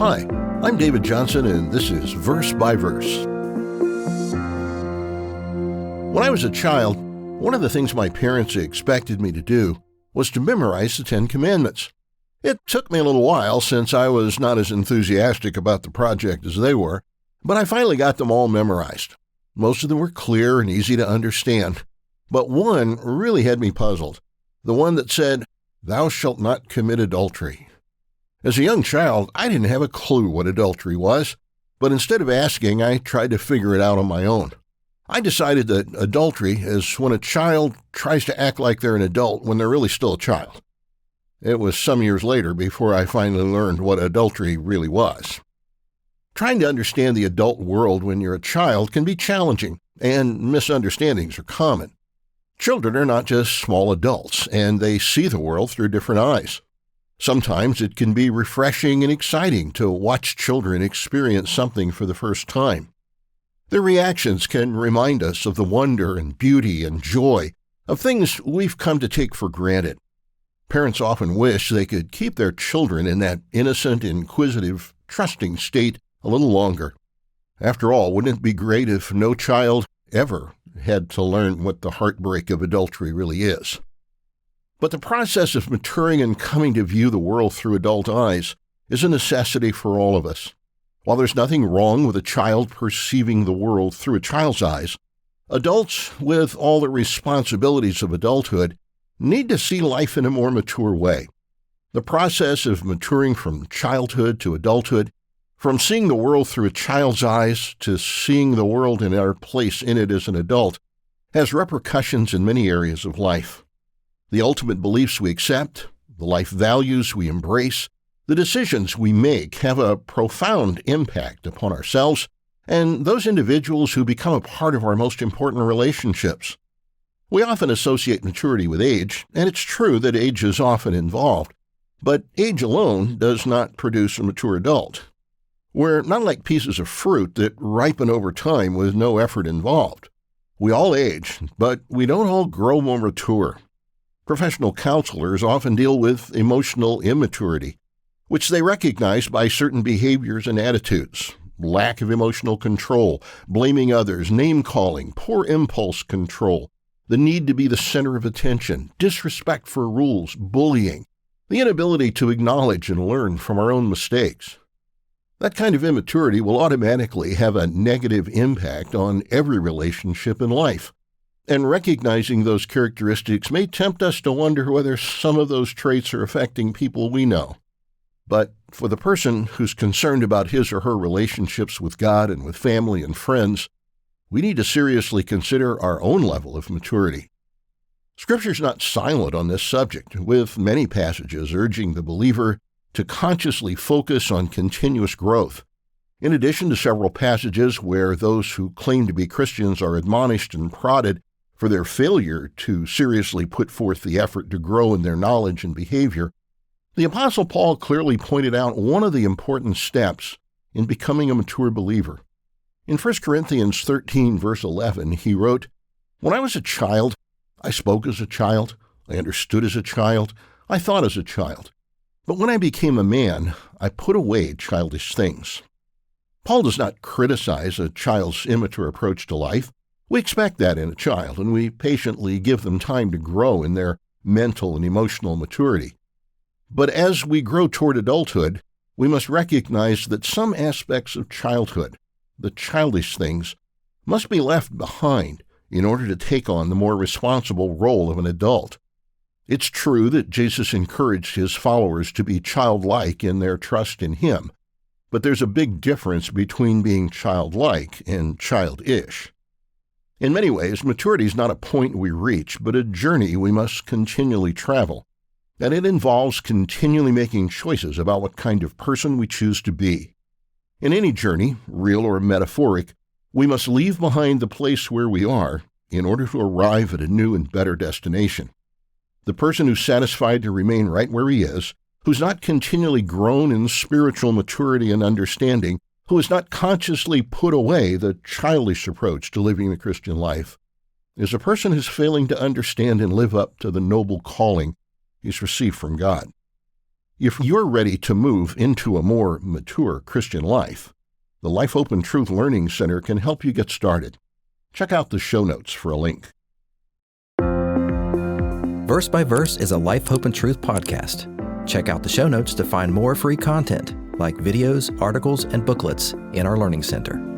Hi, I'm David Johnson, and this is Verse by Verse. When I was a child, one of the things my parents expected me to do was to memorize the Ten Commandments. It took me a little while since I was not as enthusiastic about the project as they were, but I finally got them all memorized. Most of them were clear and easy to understand, but one really had me puzzled. The one that said, "Thou shalt not commit adultery." As a young child, I didn't have a clue what adultery was, but instead of asking, I tried to figure it out on my own. I decided that adultery is when a child tries to act like they're an adult when they're really still a child. It was some years later before I finally learned what adultery really was. Trying to understand the adult world when you're a child can be challenging, and misunderstandings are common. Children are not just small adults, and they see the world through different eyes. Sometimes it can be refreshing and exciting to watch children experience something for the first time. Their reactions can remind us of the wonder and beauty and joy of things we've come to take for granted. Parents often wish they could keep their children in that innocent, inquisitive, trusting state a little longer. After all, wouldn't it be great if no child ever had to learn what the heartbreak of adultery really is? But the process of maturing and coming to view the world through adult eyes is a necessity for all of us. While there's nothing wrong with a child perceiving the world through a child's eyes, adults with all the responsibilities of adulthood need to see life in a more mature way. The process of maturing from childhood to adulthood, from seeing the world through a child's eyes to seeing the world and our place in it as an adult, has repercussions in many areas of life. The ultimate beliefs we accept, the life values we embrace, the decisions we make have a profound impact upon ourselves and those individuals who become a part of our most important relationships. We often associate maturity with age, and it's true that age is often involved, but age alone does not produce a mature adult. We're not like pieces of fruit that ripen over time with no effort involved. We all age, but we don't all grow more mature. Professional counselors often deal with emotional immaturity, which they recognize by certain behaviors and attitudes: lack of emotional control, blaming others, name-calling, poor impulse control, the need to be the center of attention, disrespect for rules, bullying, the inability to acknowledge and learn from our own mistakes. That kind of immaturity will automatically have a negative impact on every relationship in life. And recognizing those characteristics may tempt us to wonder whether some of those traits are affecting people we know. But for the person who's concerned about his or her relationships with God and with family and friends, we need to seriously consider our own level of maturity. Scripture's not silent on this subject, with many passages urging the believer to consciously focus on continuous growth. In addition to several passages where those who claim to be Christians are admonished and prodded for their failure to seriously put forth the effort to grow in their knowledge and behavior, the Apostle Paul clearly pointed out one of the important steps in becoming a mature believer. In 1 Corinthians 13, verse 11, he wrote, "When I was a child, I spoke as a child, I understood as a child, I thought as a child. But when I became a man, I put away childish things." Paul does not criticize a child's immature approach to life. We expect that in a child, and we patiently give them time to grow in their mental and emotional maturity. But as we grow toward adulthood, we must recognize that some aspects of childhood, the childish things, must be left behind in order to take on the more responsible role of an adult. It's true that Jesus encouraged his followers to be childlike in their trust in him, but there's a big difference between being childlike and childish. In many ways, maturity is not a point we reach, but a journey we must continually travel, and it involves continually making choices about what kind of person we choose to be. In any journey, real or metaphoric, we must leave behind the place where we are in order to arrive at a new and better destination. The person who's satisfied to remain right where he is, who's not continually grown in spiritual maturity and understanding, who has not consciously put away the childish approach to living the Christian life, is a person who's failing to understand and live up to the noble calling he's received from God. If you're ready to move into a more mature Christian life, the Life Open Truth Learning Center can help you get started. Check out the show notes for a link. Verse by Verse is a Life, Hope, and Truth podcast. Check out the show notes to find more free content like videos, articles, and booklets in our Learning Center.